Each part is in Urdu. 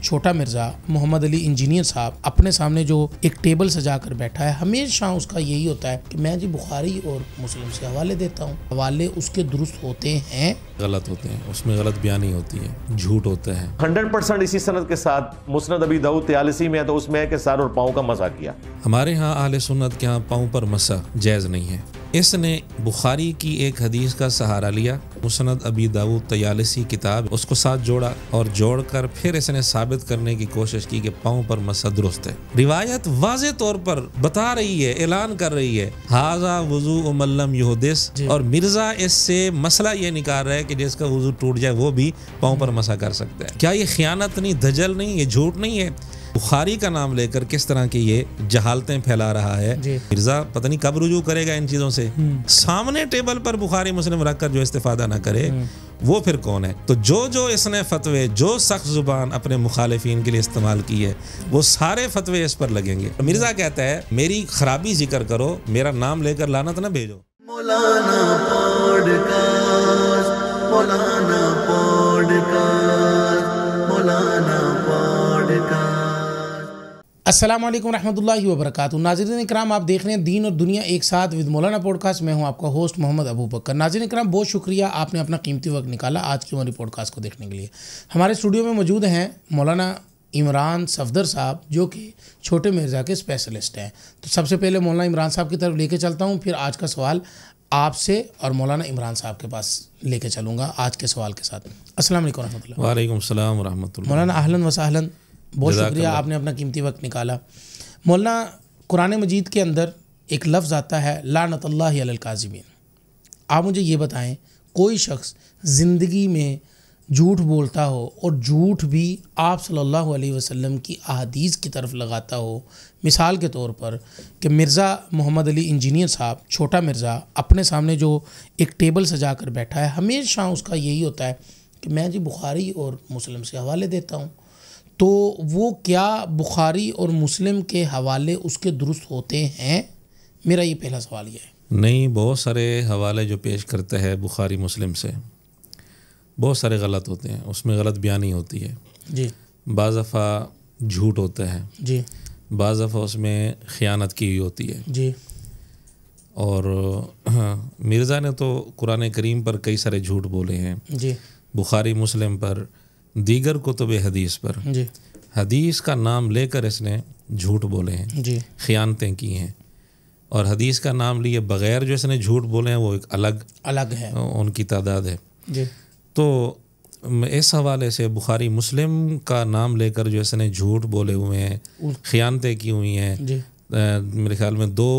چھوٹا مرزا محمد علی انجینئر صاحب اپنے سامنے جو ایک ٹیبل سجا کر بیٹھا ہے، ہمیشہ اس کا یہی ہوتا ہے کہ میں جی بخاری اور مسلم سے حوالے دیتا ہوں، حوالے اس کے درست ہوتے ہیں، غلط ہوتے ہیں، اس میں غلط بیانی ہوتی ہے، جھوٹ ہوتے ہیں۔ 100% اسی سند کے ساتھ مسند ابی داؤد 43 میں ہے، تو اس میں ہے کہ سر اور پاؤں کا مسح کیا۔ ہمارے ہاں اہل سنت کے ہاں پاؤں پر مسح جائز نہیں ہے۔ اس نے بخاری کی ایک حدیث کا سہارا لیا، مسند ابی داؤد 43 کتاب، اس کو ساتھ جوڑا اور جوڑ کر پھر اس نے ثابت کرنے کی کوشش کی کہ پاؤں پر مسح درست ہے۔ روایت واضح طور پر بتا رہی ہے، اعلان کر رہی ہے، ھذا وضوء من لم یحدث، اور مرزا اس سے مسئلہ یہ نکال رہا ہے کہ جس کا وضو ٹوٹ جائے وہ بھی پاؤں پر مسح کر سکتا ہے۔ کیا یہ خیانت نہیں، دجل نہیں، یہ جھوٹ نہیں ہے؟ بخاری کا نام لے کر کس طرح کی یہ جہالتیں پھیلا رہا ہے۔ مرزا پتہ نہیں کب رجوع کرے گا ان چیزوں سے۔ سامنے ٹیبل پر بخاری مسلم رکھ کر جو استفادہ نہ کرے وہ پھر کون ہے؟ تو جو اس نے فتوے، جو سخت زبان اپنے مخالفین کے لیے استعمال کی ہے، وہ سارے فتوے اس پر لگیں گے۔ مرزا کہتا ہے میری خرابی ذکر کرو، میرا نام لے کر لعنت نہ بھیجو۔ مولانا پوڈکاسٹ، مولانا پوڈکاسٹ، مولانا پوڈکاسٹ۔ السلام علیکم ورحمۃ اللہ وبرکاتہ۔ ناظرین اکرام، آپ دیکھ رہے ہیں دین اور دنیا ایک ساتھ ود مولانا پوڈ کاسٹ۔ میں ہوں آپ کا ہوسٹ محمد ابو بکر۔ ناظرین اکرام، بہت شکریہ آپ نے اپنا قیمتی وقت نکالا آج کی ہماری پوڈ کاسٹ کو دیکھنے کے لیے۔ ہمارے اسٹوڈیو میں موجود ہیں مولانا عمران صفدر صاحب، جو کہ چھوٹے مرزا کے اسپیشلسٹ ہیں۔ تو سب سے پہلے مولانا عمران صاحب کی طرف لے کے چلتا ہوں، پھر آج کا سوال آپ سے اور مولانا عمران صاحب کے پاس لے کے چلوں گا آج کے سوال کے ساتھ۔ السلام علیکم ورحمۃ اللہ۔ وعلیکم السلام ورحمۃ اللہ۔ مولانا اہلاً و سہلاً، بہت شکریہ آپ نے اپنا قیمتی وقت نکالا۔ مولانا، قرآن مجید کے اندر ایک لفظ آتا ہے لعنت اللہ علی الکاذبین۔ آپ مجھے یہ بتائیں، کوئی شخص زندگی میں جھوٹ بولتا ہو اور جھوٹ بھی آپ صلی اللہ علیہ وسلم کی احادیث کی طرف لگاتا ہو، مثال کے طور پر کہ مرزا محمد علی انجینئر صاحب چھوٹا مرزا اپنے سامنے جو ایک ٹیبل سجا کر بیٹھا ہے، ہمیشہ اس کا یہی ہوتا ہے کہ میں جی بخاری اور مسلم سے حوالے دیتا ہوں، تو وہ کیا بخاری اور مسلم کے حوالے اس کے درست ہوتے ہیں؟ میرا یہ پہلا سوال یہ ہے۔ نہیں، بہت سارے حوالے جو پیش کرتے ہیں بخاری مسلم سے، بہت سارے غلط ہوتے ہیں، اس میں غلط بیانی ہوتی ہے جی، بعض دفعہ جھوٹ ہوتا ہے جی، بعض دفعہ اس میں خیانت کی ہوئی ہوتی ہے۔ جی، اور مرزا نے تو قرآن کریم پر کئی سارے جھوٹ بولے ہیں، جی، بخاری مسلم پر، دیگر کتب حدیث پر، جی، حدیث کا نام لے کر اس نے جھوٹ بولے ہیں، جی، خیانتیں کی ہیں، اور حدیث کا نام لیے بغیر جو اس نے جھوٹ بولے ہیں وہ ایک الگ ہے ان کی تعداد ہے۔ جی، تو اس حوالے سے بخاری مسلم کا نام لے کر جو اس نے جھوٹ بولے ہوئے ہیں، خیانتیں کی ہوئی ہیں، جی، میرے خیال میں 2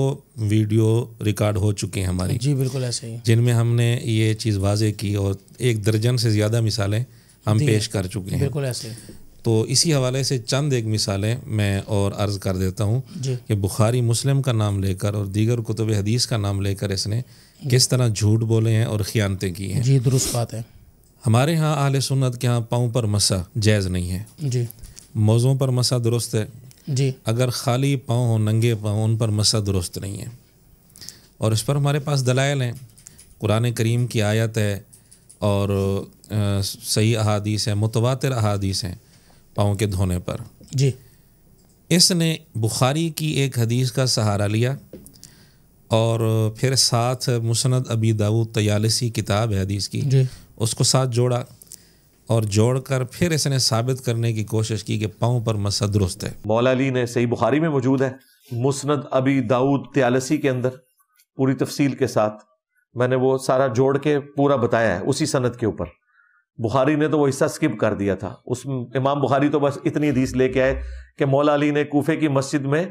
ویڈیو ریکارڈ ہو چکے ہیں ہماری، جی، بالکل ایسے ہی، جن میں ہم نے یہ چیز واضح کی، اور 1 درجن سے زیادہ مثالیں ہم پیش کر چکے ہیں۔ بالکل ایسے ہی۔ تو اسی حوالے سے چند ایک مثالیں میں اور عرض کر دیتا ہوں جی، کہ بخاری مسلم کا نام لے کر اور دیگر کتب حدیث کا نام لے کر اس نے کس طرح جھوٹ بولے ہیں اور خیانتیں کی ہیں۔ جی، درست بات ہے۔ ہمارے ہاں اہل سنت کے ہاں پاؤں پر مسح جائز نہیں ہے۔ جی، موزوں پر مسح درست ہے، جی، اگر خالی پاؤں ہوں، ننگے پاؤں، ان پر مسح درست نہیں ہے، اور اس پر ہمارے پاس دلائل ہیں۔ قرآن کریم کی آیت ہے اور صحیح احادیث ہیں، متواتر احادیث ہیں پاؤں کے دھونے پر۔ جی، اس نے بخاری کی ایک حدیث کا سہارا لیا اور پھر ساتھ مسند ابی داؤد 43 کتاب ہے حدیث کی، جی، اس کو ساتھ جوڑا اور جوڑ کر پھر اس نے ثابت کرنے کی کوشش کی کہ پاؤں پر مسح درست ہے۔ مولا علی نے صحیح بخاری میں موجود ہے، مسند ابی داؤد 43 کے اندر پوری تفصیل کے ساتھ میں نے وہ سارا جوڑ کے پورا بتایا ہے اسی سند کے اوپر۔ بخاری نے تو وہ حصہ سکپ کر دیا تھا، اس امام بخاری تو بس اتنی حدیث لے کے آئے کہ مولا علی نے کوفے کی مسجد میں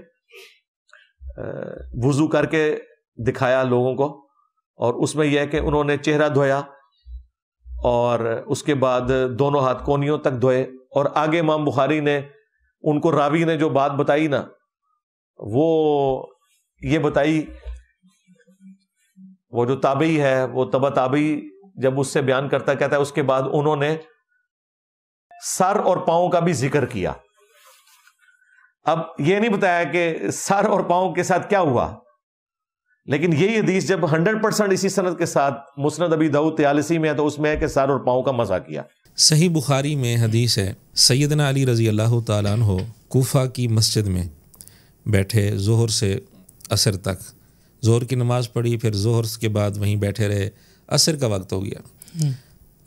وضو کر کے دکھایا لوگوں کو، اور اس میں یہ ہے کہ انہوں نے چہرہ دھویا اور اس کے بعد دونوں ہاتھ کونیوں تک دھوئے، اور آگے امام بخاری نے ان کو راوی نے جو بات بتائی نا، وہ یہ بتائی، وہ جو تابعی ہے وہ تبع تابعی جب اس سے بیان کرتا کہتا ہے اس کے بعد انہوں نے سر اور پاؤں کا بھی ذکر کیا۔ اب یہ نہیں بتایا کہ سر اور پاؤں کے ساتھ کیا ہوا، لیکن یہی حدیث جب 100% اسی سند کے ساتھ مسند ابی داؤد 43 میں ہے، تو اس میں ہے کہ سر اور پاؤں کا مسح کیا۔ صحیح بخاری میں حدیث ہے، سیدنا علی رضی اللہ تعالیٰ عنہ کوفہ کی مسجد میں بیٹھے ظہر سے عصر تک، ظہر کی نماز پڑھی، پھر ظہر کے بعد وہیں بیٹھے رہے، عصر کا وقت ہو گیا۔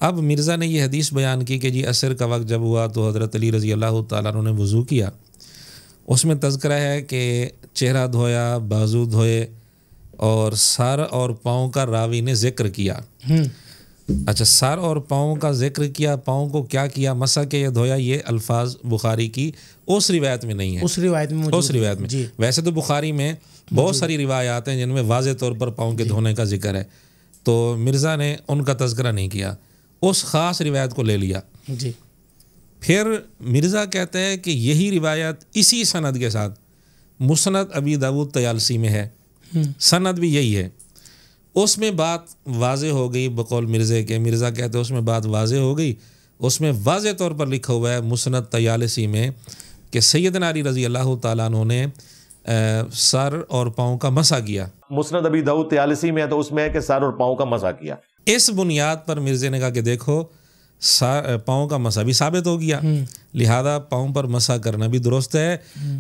اب مرزا نے یہ حدیث بیان کی کہ جی عصر کا وقت جب ہوا تو حضرت علی رضی اللہ تعالیٰ عنہ نے وضو کیا، اس میں تذکرہ ہے کہ چہرہ دھویا، بازو دھوئے اور سر اور پاؤں کا راوی نے ذکر کیا۔ اچھا، سر اور پاؤں کا ذکر کیا، پاؤں کو کیا کیا، مسح کے یا دھویا، یہ الفاظ بخاری کی اس روایت میں نہیں ہے، اس روایت میں اس روایت میں جی۔ ویسے تو بخاری میں بہت ساری روایات ہیں جن میں واضح طور پر پاؤں کے دھونے کا ذکر ہے، تو مرزا نے ان کا تذکرہ نہیں کیا، اس خاص روایت کو لے لیا۔ جی۔ پھر مرزا کہتے ہیں کہ یہی روایت اسی سند کے ساتھ مسند ابی داؤد طیالسی میں ہے، سند بھی یہی ہے، اس میں بات واضح ہو گئی بقول مرزا کے، مرزا کہتے ہیں اس میں بات واضح ہو گئی، اس میں واضح طور پر لکھا ہوا ہے مسند طیالسی میں کہ سیدنا علی رضی اللہ تعالیٰ عنہ نے سر اور پاؤں کا مسح کیا۔ مسند ابی داؤد طیالسی میں ہے تو اس میں ہے کہ سر اور پاؤں کا مسح کیا۔ اس بنیاد پر مرزا نے کہا کہ دیکھو پاؤں کا مسح بھی ثابت ہو گیا، لہذا پاؤں پر مسح کرنا بھی درست ہے،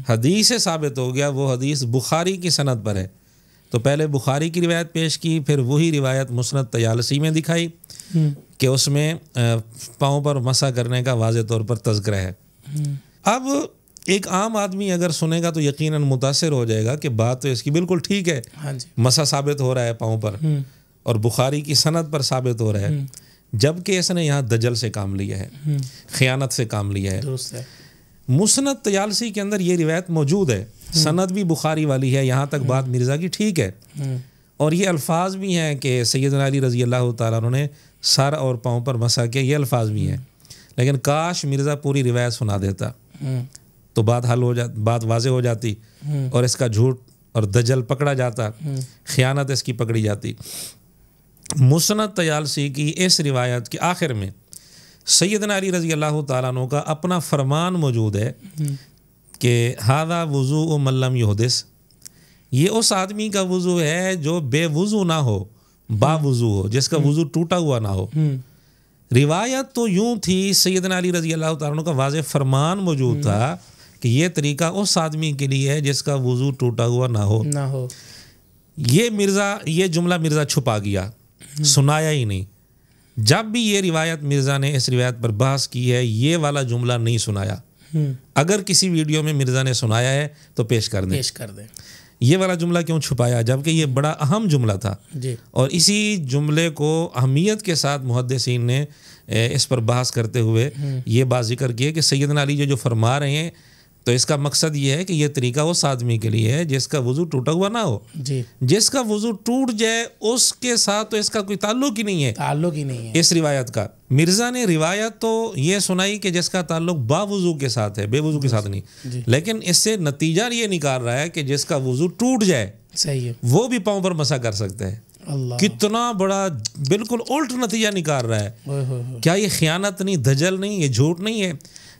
حدیث سے ثابت ہو گیا، وہ حدیث بخاری کی سند پر ہے، تو پہلے بخاری کی روایت پیش کی، پھر وہی روایت مسند طیالسی میں دکھائی کہ اس میں پاؤں پر مسح کرنے کا واضح طور پر تذکرہ ہے۔ اب ایک عام آدمی اگر سنے گا تو یقیناً متاثر ہو جائے گا کہ بات تو اس کی بالکل ٹھیک ہے، مسح ثابت ہو رہا ہے پاؤں پر اور بخاری کی سند پر ثابت ہو رہا ہے، جبکہ اس نے یہاں دجل سے کام لیا ہے، خیانت سے کام لیا ہے۔ مسند طیالسی کے اندر یہ روایت موجود ہے، سند بھی بخاری والی ہے، یہاں تک بات مرزا کی ٹھیک ہے، اور یہ الفاظ بھی ہیں کہ سیدنا علی رضی اللہ تعالیٰ عنہ نے سر اور پاؤں پر مسح کیا، یہ الفاظ بھی ہیں، لیکن کاش مرزا پوری روایت سنا دیتا تو بات حل ہو جاتی، بات واضح ہو جاتی اور اس کا جھوٹ اور دجل پکڑا جاتا، خیانت اس کی پکڑی جاتی۔ مسند طیالسی کی اس روایت کے آخر میں سیدنا علی رضی اللہ تعالیٰ عنہ کا اپنا فرمان موجود ہے کہ ھذا وضوء من لم یحدث، یہ اس آدمی کا وضو ہے جو بے وضو نہ ہو، با وضو ہو، جس کا وضو ٹوٹا ہوا نہ ہو۔ روایت تو یوں تھی، سیدنا علی رضی اللہ تعالیٰ عنہ کا واضح فرمان موجود تھا کہ یہ طریقہ اس آدمی کے لیے ہے جس کا وضو ٹوٹا ہوا نہ ہو۔ یہ جملہ مرزا چھپا گیا، سنایا ہی نہیں۔ جب بھی یہ روایت مرزا نے اس روایت پر بحث کی ہے، یہ والا جملہ نہیں سنایا۔ اگر کسی ویڈیو میں مرزا نے سنایا ہے تو پیش کر دیں، یہ والا جملہ کیوں چھپایا، جبکہ یہ بڑا اہم جملہ تھا، اور اسی جملے کو اہمیت کے ساتھ محدثین نے اس پر بحث کرتے ہوئے یہ بات ذکر کی ہے کہ سیدنا علی جو فرما رہے ہیں تو اس کا مقصد یہ ہے کہ یہ طریقہ اس آدمی کے لیے ہے جس کا وضو ٹوٹا ہوا نہ ہو، جس کا وضو ٹوٹ جائے اس کے ساتھ تو اس کا کوئی تعلق ہی نہیں ہے اس روایت کا۔ مرزا نے روایت تو یہ سنائی کہ جس کا تعلق با وضو کے ساتھ ہے، بے وضو کے ساتھ نہیں، لیکن اس سے نتیجہ یہ نکال رہا ہے کہ جس کا وضو ٹوٹ جائے وہ بھی پاؤں پر مسح کر سکتا ہے۔ کتنا بڑا بالکل الٹ نتیجہ نکال رہا ہے، کیا یہ خیانت نہیں، دجل نہیں، یہ جھوٹ نہیں ہے؟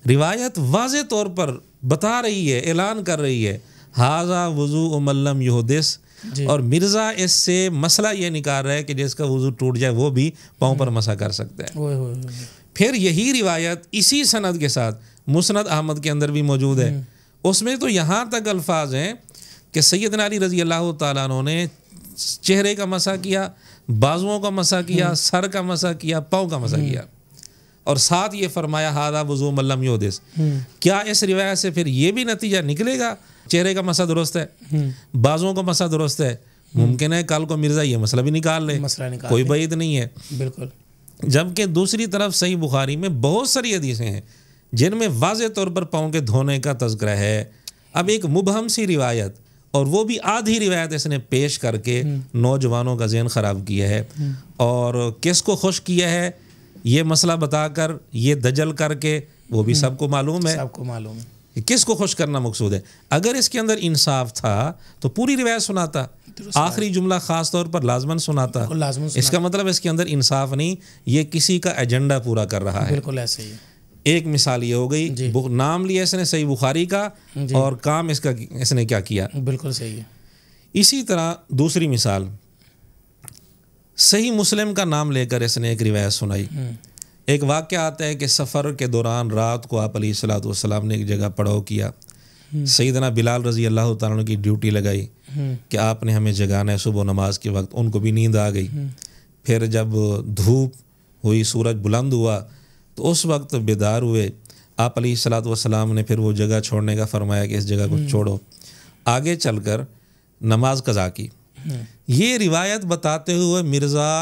روایت واضح طور پر بتا رہی ہے، اعلان کر رہی ہے ھذا وضوء من لم یحدث، اور مرزا اس سے مسئلہ یہ نکال رہا ہے کہ جس کا وضو ٹوٹ جائے وہ بھی پاؤں پر مسح کر سکتا ہے۔ پھر یہی روایت اسی سند کے ساتھ مسند احمد کے اندر بھی موجود ہے، اس میں تو یہاں تک الفاظ ہیں کہ سیدنا علی رضی اللہ تعالیٰ عنہ نے چہرے کا مسح کیا، بازوؤں کا مسح کیا، سر کا مسح کیا، پاؤں کا مسح کیا، اور ساتھ یہ فرمایا ھذا وضوء من لم یحدث۔ کیا اس روایت سے پھر یہ بھی نتیجہ نکلے گا چہرے کا مسح درست ہے، بازوؤں کا مسح درست ہے؟ ممکن ہے کل کو مرزا یہ مسئلہ بھی نکال لے، کوئی بعید نہیں ہے۔ بالکل۔ جبکہ دوسری طرف صحیح بخاری میں بہت ساری حدیثیں ہیں جن میں واضح طور پر پاؤں کے دھونے کا تذکرہ ہے۔ اب ایک مبہم سی روایت، اور وہ بھی آدھی روایت اس نے پیش کر کے نوجوانوں کا ذہن خراب کیا ہے، اور کس کو خوش کیا ہے یہ مسئلہ بتا کر، یہ دجل کر کے، وہ بھی سب کو معلوم ہے، کہ کس کو خوش کرنا مقصود ہے۔ اگر اس کے اندر انصاف تھا تو پوری روایت سناتا، آخری جملہ خاص طور پر لازماً سناتا۔ اس کا مطلب اس کے اندر انصاف نہیں، یہ کسی کا ایجنڈا پورا کر رہا ہے۔ بالکل ایسے ہی۔ ایک مثال یہ ہو گئی، نام لیا اس نے صحیح بخاری کا، اور کام اس نے کیا کیا۔ بالکل صحیح ہے۔ اسی طرح دوسری مثال، صحیح مسلم کا نام لے کر اس نے ایک روایت سنائی، ایک واقعہ آتا ہے کہ سفر کے دوران رات کو آپ علیہ الصلوۃ والسلام نے ایک جگہ پڑاؤ کیا. سیدنا بلال رضی اللہ تعالیٰ عنہ کی ڈیوٹی لگائی کہ آپ نے ہمیں جگانا ہے صبح نماز کے وقت. ان کو بھی نیند آ گئی. پھر جب دھوپ ہوئی، سورج بلند ہوا تو اس وقت بیدار ہوئے. آپ علیہ الصلوۃ والسلام نے پھر وہ جگہ چھوڑنے کا فرمایا کہ اس جگہ کو چھوڑو. آگے چل کر نماز قضا کی. یہ روایت بتاتے ہوئے مرزا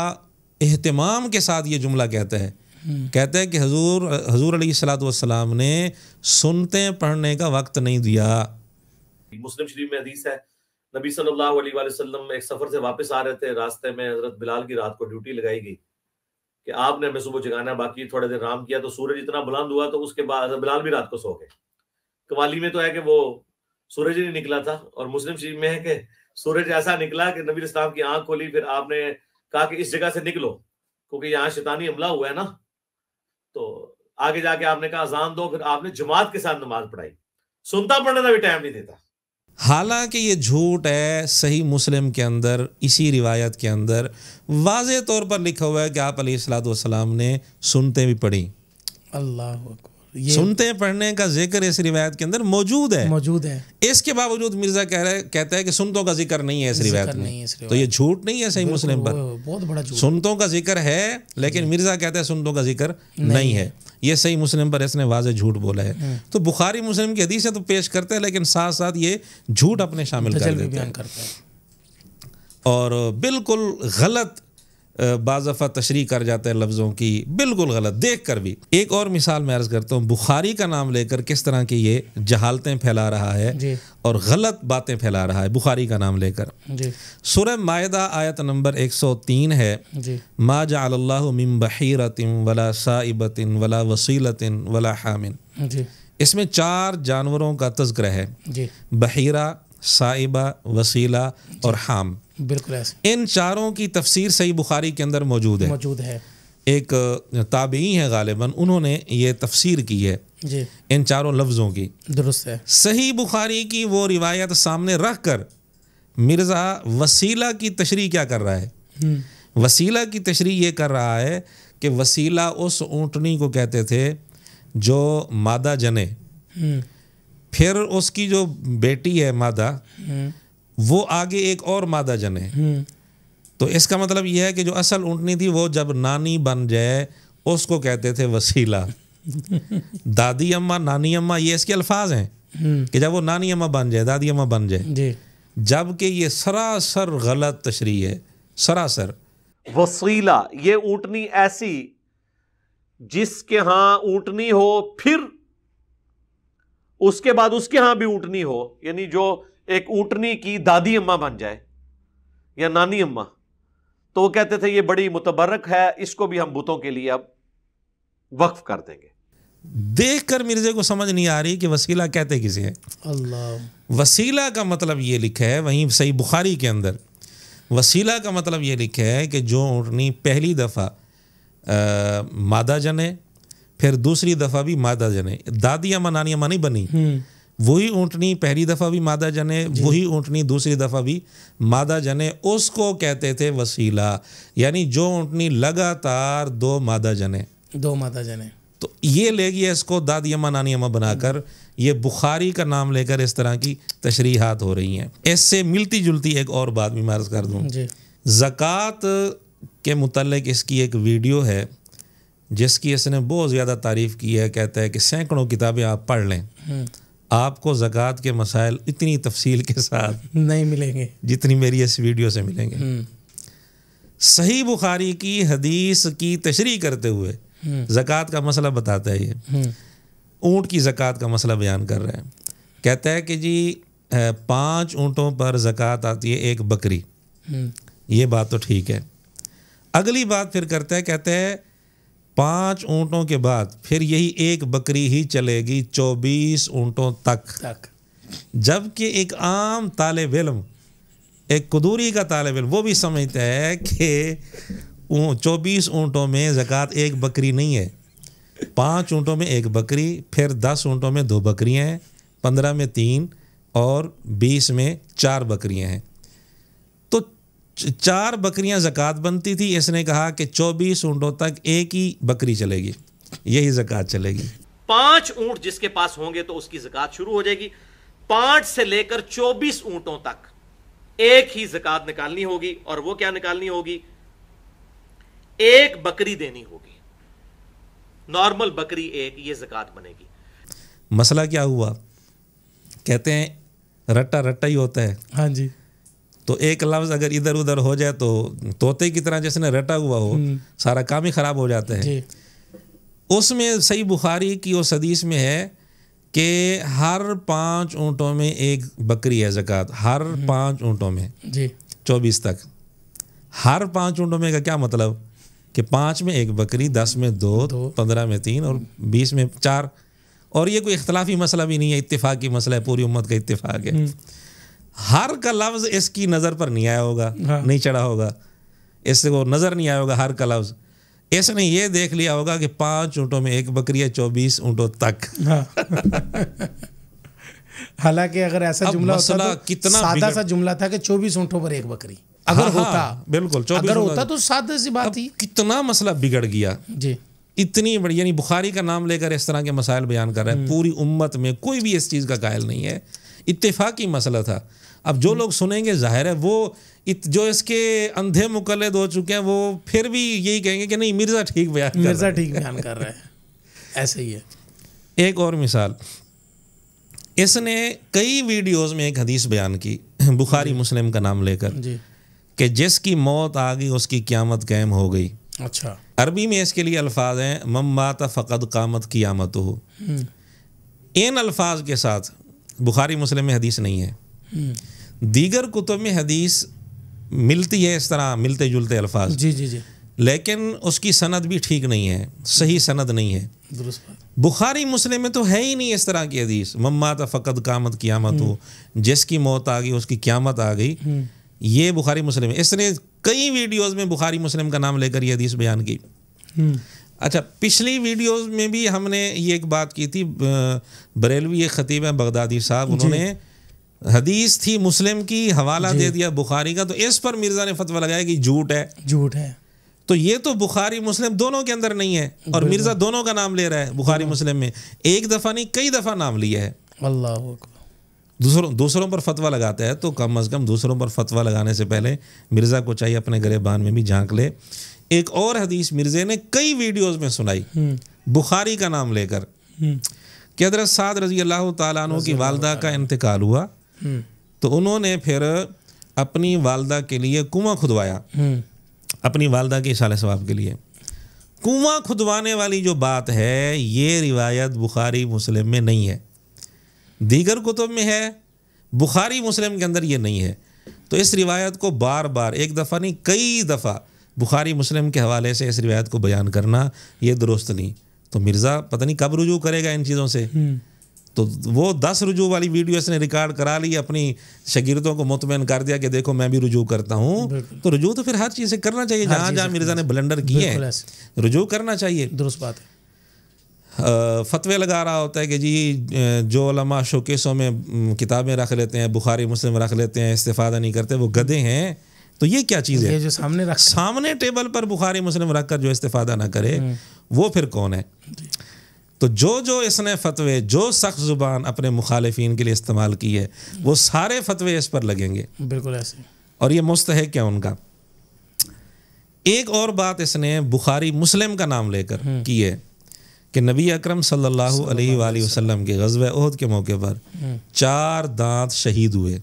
اہتمام کے ساتھ یہ جملہ کہتا ہے کہ حضور علیہ الصلوۃ والسلام نے سنتے پڑھنے کا وقت نہیں دیا. مسلم شریف میں حدیث ہے، نبی صلی اللہ علیہ وآلہ وسلم ایک سفر سے واپس آ رہے تھے. راستے میں حضرت بلال کی رات کو ڈیوٹی لگائی گئی کہ آپ نے ہمیں صبح جگانا ہے. باقی تھوڑے دیر آرام کیا تو سورج اتنا بلند ہوا تو اس کے بعد حضرت بلال بھی رات کو سو گئے. قوالی میں تو ہے کہ وہ سورج ہی نہیں نکلا تھا، اور مسلم شریف میں ہے کہ سورج ایسا نکلا کہ نبی اسلام کی آنکھ کھولی. پھر آپ نے کہا کہ اس جگہ سے نکلو کیونکہ یہاں شیطانی حملہ ہوا ہے نا. تو آگے جا کے آپ نے کہا اذان دو. پھر آپ نے جماعت کے ساتھ نماز پڑھائی. سنتا پڑھنے کا بھی ٹائم نہیں دیتا. حالانکہ یہ جھوٹ ہے. صحیح مسلم کے اندر اسی روایت کے اندر واضح طور پر لکھا ہوا ہے کہ آپ علیہ الصلوۃ والسلام نے سنتے بھی پڑھی. اللہ اکبر. سنتے پڑھنے کا ذکر اس روایت کے اندر موجود ہے. اس کے باوجود مرزا کہتا ہے کہ سنتوں کا ذکر نہیں ہے اس روایت میں. تو یہ جھوٹ نہیں ہے صحیح مسلم پر. بہت بڑا جھوٹ. سنتوں کا ذکر ہے لیکن مرزا کہتا ہے سنتوں کا ذکر نہیں ہے. یہ صحیح مسلم پر اس نے واضح جھوٹ بولا ہے. تو بخاری مسلم کی حدیثیں تو پیش کرتے ہیں لیکن ساتھ ساتھ یہ جھوٹ اپنے شامل کر دیتے ہیں اور بالکل غلط بعض دفعہ تشریح کر جاتے ہیں لفظوں کی، بالکل غلط دیکھ کر بھی. ایک اور مثال میں عرض کرتا ہوں، بخاری کا نام لے کر کس طرح کی یہ جہالتیں پھیلا رہا ہے اور غلط باتیں پھیلا رہا ہے بخاری کا نام لے کر. سورہ مائدہ آیت نمبر 103 ہے، ما جعل اللہ من بحیرۃ ولا صائبۃ ولا وصیلۃ ولا حام. اس میں 4 جانوروں کا تذکرہ ہے، بحیرہ، صائبہ، وسیلہ اور حام. بالکل ایسے. ان چاروں کی تفسیر صحیح بخاری کے اندر موجود ہے. ایک تابعی ہے غالباً، انہوں نے یہ تفسیر کی ہے ان چاروں لفظوں کی. درست ہے. صحیح بخاری کی وہ روایت سامنے رکھ کر مرزا وسیلہ کی تشریح کیا کر رہا ہے؟ وسیلہ کی تشریح یہ کر رہا ہے کہ وسیلہ اس اونٹنی کو کہتے تھے جو مادہ جنے، پھر اس کی جو بیٹی ہے مادہ وہ آگے ایک اور مادہ جنے. تو اس کا مطلب یہ ہے کہ جو اصل اونٹنی تھی وہ جب نانی بن جائے اس کو کہتے تھے وسیلہ. دادی اماں، نانی اماں، یہ اس کے الفاظ ہیں کہ جب وہ نانی اماں بن جائے، دادی اماں بن جائے. جبکہ یہ سراسر غلط تشریح ہے، سراسر. وسیلہ یہ اونٹنی ایسی جس کے ہاں اونٹنی ہو پھر اس کے بعد اس کے ہاں بھی اونٹنی ہو، یعنی جو ایک اونٹنی کی دادی اماں بن جائے یا نانی اماں، تو وہ کہتے تھے یہ بڑی متبرک ہے، اس کو بھی ہم بتوں کے لیے اب وقف کر دیں گے. دیکھ کر مرزے کو سمجھ نہیں آ رہی کہ وسیلہ کہتے کسے ہیں. اللہ. وسیلہ کا مطلب یہ لکھا ہے وہیں صحیح بخاری کے اندر، وسیلہ کا مطلب یہ لکھا ہے کہ جو اونٹنی پہلی دفعہ مادہ جنے پھر دوسری دفعہ بھی مادہ جنے، دادی اماں نانی اماں نہیں بنی، وہی اونٹنی پہلی دفعہ بھی مادہ جنے، وہی اونٹنی دوسری دفعہ بھی مادہ جنے، اس کو کہتے تھے وسیلہ. یعنی جو اونٹنی لگاتار 2 مادہ جنے. تو یہ لے گیا اس کو دادی اماں نانی اماں بنا کر. یہ بخاری کا نام لے کر اس طرح کی تشریحات ہو رہی ہیں. اس سے ملتی جلتی ایک اور بات بھی میں عرض کر دوں. زکوٰۃ کے متعلق اس کی ایک ویڈیو ہے جس کی اس نے بہت زیادہ تعریف کی ہے. کہتا ہے کہ سینکڑوں کتابیں آپ پڑھ لیں، آپ کو زکوٰۃ کے مسائل اتنی تفصیل کے ساتھ نہیں ملیں گے جتنی میری اس ویڈیو سے ملیں گے. صحیح بخاری کی حدیث کی تشریح کرتے ہوئے زکوٰۃ کا مسئلہ بتاتا ہے. یہ اونٹ کی زکوٰۃ کا مسئلہ بیان کر رہے ہیں. کہتا ہے کہ جی 5 اونٹوں پر زکوٰۃ آتی ہے 1 بکری. یہ بات تو ٹھیک ہے. اگلی بات پھر کرتا ہے، کہتا ہے 5 اونٹوں کے بعد پھر یہی 1 بکری ہی چلے گی 24 اونٹوں تک. جبکہ ایک عام طالب علم، ایک قدوری کا طالب علم، وہ بھی سمجھتا ہے کہ 24 اونٹوں میں زکوٰۃ 1 بکری نہیں ہے. 5 اونٹوں میں 1 بکری، پھر 10 اونٹوں میں 2 بکریاں ہیں، 15 میں 3 اور 20 میں 4 بکریاں ہیں. تو 4 بکریاں زکوٰۃ بنتی تھی، اس نے کہا کہ 24 اونٹوں تک ایک ہی بکری چلے گی، یہی زکوٰۃ چلے گی۔ 5 اونٹ جس کے پاس ہوں گے تو اس کی زکوٰۃ شروع ہو جائے گی، 5 سے لے کر 24 اونٹوں تک ایک ہی زکوٰۃ نکالنی ہوگی، اور وہ کیا نکالنی ہوگی؟ ایک بکری دینی ہوگی، نارمل بکری ایک، یہ زکوٰۃ بنے گی۔ مسئلہ کیا ہوا؟ کہتے ہیں رٹا رٹا ہی ہوتا ہے۔ ہاں جی، تو ایک لفظ اگر ادھر ادھر ہو جائے تو طوطے کی طرح جس نے رٹا ہوا ہو سارا کام ہی خراب ہو جاتا ہے۔ جی، اس میں صحیح بخاری کی اس حدیث میں ہے کہ ہر 5 اونٹوں میں ایک بکری ہے زکوٰۃ، ہر 5 اونٹوں میں، جی 24 تک۔ ہر 5 اونٹوں میں کا کیا مطلب؟ کہ 5 میں ایک بکری، 10 میں 2، 15 میں 3 اور 20 میں 4۔ اور یہ کوئی اختلافی مسئلہ بھی نہیں ہے، اتفاقی مسئلہ ہے، پوری امت کا اتفاق ہے۔ ہر کا لفظ اس کی نظر پر نہیں آیا ہوگا، نہیں چڑھا ہوگا، اس سے وہ نظر نہیں آیا ہوگا ہر کا لفظ۔ اس نے یہ دیکھ لیا ہوگا کہ 5 اونٹوں میں ایک بکری ہے، 24 اونٹوں تک۔ حالانکہ اگر ایسا جملہ ہوتا تو کتنا سادہ سا جملہ تھا کہ 24 اونٹوں پر ایک بکری، اگر ہوتا بالکل اگر ہوتا تو سادہ سی بات ہی۔ کتنا مسئلہ بگڑ گیا، جی اتنی بڑی، یعنی بخاری کا نام لے کر اس طرح کے مسائل بیان کر رہا ہے۔ پوری امت میں کوئی بھی اس چیز کا قائل نہیں ہے، اتفاقی مسئلہ تھا۔ اب جو لوگ سنیں گے ظاہر ہے وہ جو اس کے اندھے مقلد ہو چکے ہیں وہ پھر بھی یہی کہیں گے کہ نہیں مرزا ٹھیک بیان کر رہا ہے، ایسے ہی ہے۔ ایک اور مثال، اس نے کئی ویڈیوز میں ایک حدیث بیان کی بخاری مسلم کا نام لے کر جی، کہ جس کی موت آ گئی اس کی قیامت قائم ہو گئی۔ اچھا، عربی میں اس کے لیے الفاظ ہیں من مات فقد قامت قیامتہ۔ ان الفاظ کے ساتھ بخاری مسلم میں حدیث نہیں ہے، دیگر کتب میں حدیث ملتی ہے، اس طرح ملتے جلتے الفاظ، جی جی جی، لیکن اس کی سند بھی ٹھیک نہیں ہے، صحیح سند نہیں ہے۔ درست بات۔ بخاری مسلم میں تو ہے ہی نہیں اس طرح کی حدیث، من مات فقد قامت قیامتہ، جس کی موت آ گئی اس کی قیامت آ گئی، یہ بخاری مسلم ہے۔ اس نے کئی ویڈیوز میں بخاری مسلم کا نام لے کر یہ حدیث بیان کی۔ اچھا، پچھلی ویڈیوز میں بھی ہم نے یہ ایک بات کی تھی، بریلوی ایک خطیب ہیں بغدادی صاحب، انہوں نے حدیث تھی مسلم کی، حوالہ دے دیا بخاری کا، تو اس پر مرزا نے فتویٰ لگایا کہ جھوٹ ہے، جھوٹ ہے۔ تو یہ تو بخاری مسلم دونوں کے اندر نہیں ہے، اور مرزا دونوں کا نام لے رہا ہے بخاری مسلم میں، ایک دفعہ نہیں کئی دفعہ نام لیا ہے۔ اللہ اکبر۔ دوسروں پر فتویٰ لگاتا ہے تو کم از کم دوسروں پر فتویٰ لگانے سے پہلے مرزا کو چاہیے اپنے گریبان میں بھی جھانک لے۔ ایک اور حدیث مرزے نے کئی ویڈیوز میں سنائی بخاری کا نام لے کر کہ حضرت سعد رضی اللہ تعالیٰ عنہ کی والدہ کا انتقال ہوا، تو انہوں نے پھر اپنی والدہ کے لیے کنواں کھدوایا، اپنی والدہ کے اصالہ ثواب کے لیے۔ کنواں کھدوانے والی جو بات ہے یہ روایت بخاری مسلم میں نہیں ہے، دیگر کتب میں ہے، بخاری مسلم کے اندر یہ نہیں ہے۔ تو اس روایت کو بار بار، ایک دفعہ نہیں کئی دفعہ بخاری مسلم کے حوالے سے اس روایت کو بیان کرنا یہ درست نہیں۔ تو مرزا پتہ نہیں کب رجوع کرے گا ان چیزوں سے، تو وہ 10 رجوع والی ویڈیو اس نے ریکارڈ کرا لی، اپنی شاگردوں کو مطمئن کر دیا کہ دیکھو میں بھی رجوع کرتا ہوں۔ تو رجوع تو پھر ہر چیز سے کرنا چاہیے، جہاں جہاں مرزا نے بلنڈر کیے ہیں رجوع کرنا چاہیے۔ درست بات ہے۔ فتوے لگا رہا ہوتا ہے کہ جی جو علماء شوکیسوں میں کتابیں رکھ لیتے ہیں، بخاری مسلم رکھ لیتے ہیں، استفادہ نہیں کرتے، وہ گدھے ہیں۔ تو یہ کیا چیز ہے؟ یہ جو سامنے ٹیبل پر بخاری مسلم رکھ کر جو استفادہ نہ کرے وہ پھر کون ہے؟ تو جو اس نے فتوے، جو سخت زبان اپنے مخالفین کے لیے استعمال کی ہے، وہ سارے فتوے اس پر لگیں گے، بالکل ایسے۔ اور یہ مستحق کیا ان کا۔ ایک اور بات اس نے بخاری مسلم کا نام لے کر کی ہے کہ نبی اکرم صلی اللہ علیہ وآلہ وسلم کے غزوہ احد کے موقع پر 4 دانت شہید ہوئے،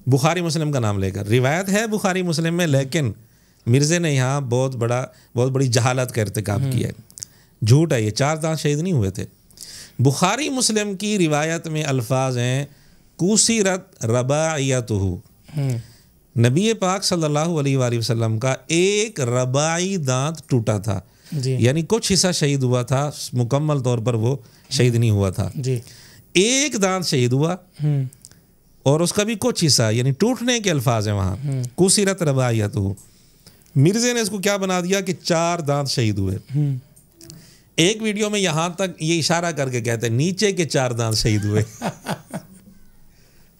بخاری مسلم کا نام لے کر۔ روایت ہے بخاری مسلم میں، لیکن مرزے نے یہاں بہت بڑی جہالت کا ارتکاب کیا ہے، جھوٹ ہے، یہ 4 دانت شہید نہیں ہوئے تھے۔ بخاری مسلم کی روایت میں الفاظ ہیں کوسرت رباعیتہ، نبی پاک صلی اللہ علیہ وآلہ وسلم کا ایک رباعی دانت ٹوٹا تھا، یعنی کچھ حصہ شہید ہوا تھا، مکمل طور پر وہ شہید نہیں ہوا تھا۔ ایک دانت شہید ہوا اور اس کا بھی کچھ حصہ، یعنی ٹوٹنے کے الفاظ ہیں وہاں، کوسرت رباعیتہ۔ مرزے نے اس کو کیا بنا دیا کہ 4 دانت شہید ہوئے۔ ایک ویڈیو میں یہاں تک یہ اشارہ کر کے کہتے ہیں نیچے کے 4 دانت شہید ہوئے۔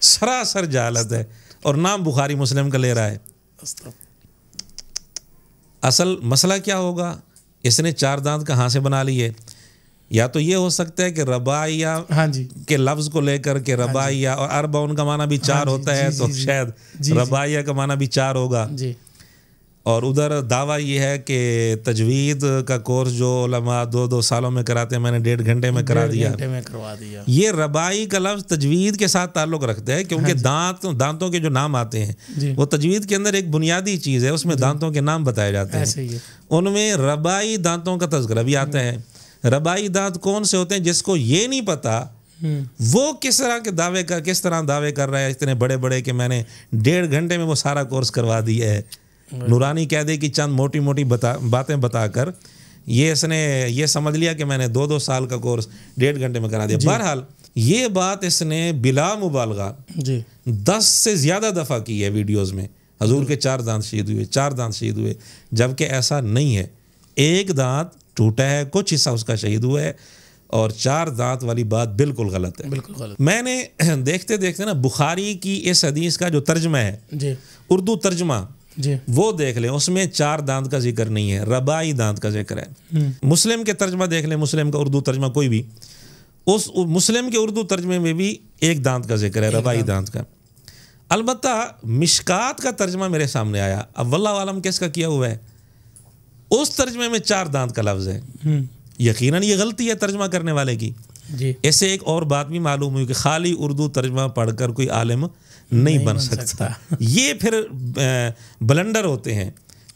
سراسر جہالت ہے اور نام بخاری مسلم کا لے رہا ہے. اصل مسئلہ کیا ہوگا؟ اس نے 4 دانت کہاں سے بنا لیے؟ یا تو یہ ہو سکتا ہے کہ رباعیہ کے لفظ کو لے کر کے رباعیہ اور اربعون کا معنی بھی 4 ہوتا ہے تو شاید رباعیہ کا معنی بھی 4 ہوگا. اور ادھر دعویٰ یہ ہے کہ تجوید کا کورس جو علماء 2 سالوں میں کراتے ہیں میں نے 1.5 گھنٹے میں کروا دیا. یہ رباعی کا لفظ تجوید کے ساتھ تعلق رکھتا ہے کیونکہ دانتوں کے جو نام آتے ہیں وہ تجوید کے اندر ایک بنیادی چیز ہے, اس میں دانتوں کے نام بتائے جاتے ہیں. ان میں رباعی دانتوں کا تذکرہ بھی آتا ہے. رباعی دانت کون سے ہوتے ہیں؟ جس کو یہ نہیں پتا وہ کس طرح دعوے کر رہا ہے اتنے بڑے بڑے کہ میں نے 1.5 گھنٹے میں وہ سارا کورس کروا دیا ہے. نورانی کہہ دے کہ چند موٹی موٹی باتیں بتا کر اس نے یہ سمجھ لیا کہ میں نے 2 سال کا کورس 1.5 گھنٹے میں کرا دیا. بہرحال یہ بات اس نے بلا مبالغہ 10 سے زیادہ دفعہ کی ہے ویڈیوز میں. حضور کے 4 دانت شہید ہوئے جبکہ ایسا نہیں ہے. ایک دانت ٹوٹا ہے, کچھ حصہ اس کا شہید ہوا ہے, اور 4 دانت والی بات بالکل غلط ہے. میں نے دیکھتے دیکھتے نا بخاری کی اس حدیث کا جو ترجمہ ہے اردو ترجمہ وہ دیکھ لیں, اس میں 4 دانت کا ذکر نہیں ہے, رباعی دانت کا ذکر ہے. مسلم کے ترجمہ دیکھ لیں, مسلم کا اردو ترجمہ کوئی بھی, اس مسلم کے اردو ترجمے میں بھی 1 دانت کا ذکر ہے, رباعی دانت کا. البتہ مشکات کا ترجمہ میرے سامنے آیا, اب واللہ عالم کس کا کیا ہوا ہے, اس ترجمے میں 4 دانت کا لفظ ہے. یقیناً یہ غلطی ہے ترجمہ کرنے والے کی. ایسے ایک اور بات بھی معلوم ہوئی کہ خالی اردو ترجمہ پڑھ کر کوئی عالم نہیں بن سکتا. یہ پھر بلنڈر ہوتے ہیں,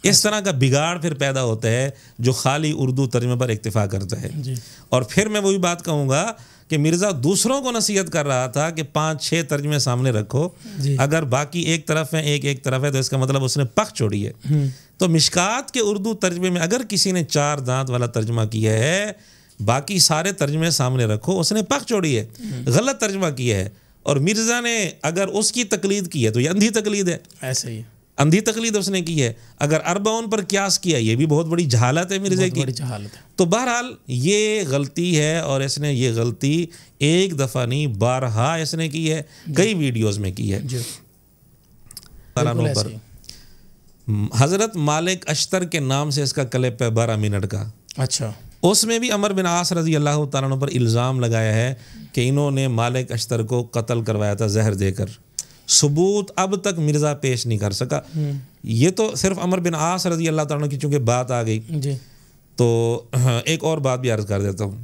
اس طرح کا بگاڑ پھر پیدا ہوتا ہے جو خالی اردو ترجمے پر اکتفا کرتا ہے. اور پھر میں وہی بات کہوں گا کہ مرزا دوسروں کو نصیحت کر رہا تھا کہ 5-6 ترجمے سامنے رکھو, اگر باقی ایک طرف ہے ایک طرف ہے تو اس کا مطلب اس نے پخ چھوڑی ہے. تو مشکات کے اردو ترجمے میں اگر کسی نے 4 دانت والا ترجمہ کیا ہے, باقی سارے ترجمے سامنے رکھو, اس نے پخ چھوڑی ہے, غلط ترجمہ کیا ہے. اور مرزا نے اگر اس کی تقلید کی ہے تو یہ اندھی تقلید ہے. ایسے ہی اندھی تقلید اس نے کی ہے. اگر اربعون پر قیاس کیا یہ بھی بہت بڑی جہالت ہے مرزا کی. تو بہرحال یہ غلطی ہے, اور اس نے یہ غلطی ایک دفعہ نہیں بارہا اس نے کی ہے, کئی ویڈیوز میں کی ہے. پر حضرت مالک اشتر کے نام سے اس کا کلپ ہے 12 منٹ کا. اچھا, اس میں بھی عمر بن عاص رضی اللہ تعالیٰ عنہ پر الزام لگایا ہے کہ انہوں نے مالک اشتر کو قتل کروایا تھا زہر دے کر. ثبوت اب تک مرزا پیش نہیں کر سکا. یہ تو صرف عمر بن عاص رضی اللہ تعالیٰ عنہ کی چونکہ بات آ گئی تو ایک اور بات بھی عرض کر دیتا ہوں.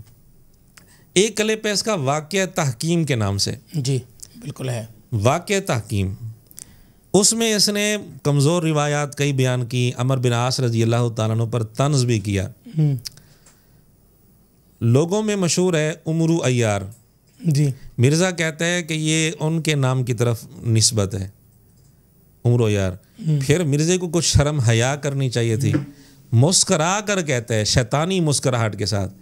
ایک کلپ ہے اس کا واقعہ تحکیم کے نام سے. جی بالکل ہے, واقعہ تحکیم. اس میں اس نے کمزور روایات کئی بیان کی, عمر بن عاص رضی اللہ تعالیٰ عنہ پر طنز بھی کیا. لوگوں میں مشہور ہے عمرو عیار. جی مرزا کہتا ہے کہ یہ ان کے نام کی طرف نسبت ہے, عمرو عیار. پھر مرزے کو کچھ شرم حیا کرنی چاہیے تھی, مسکرا کر کہتا ہے, شیطانی مسکراہٹ کے ساتھ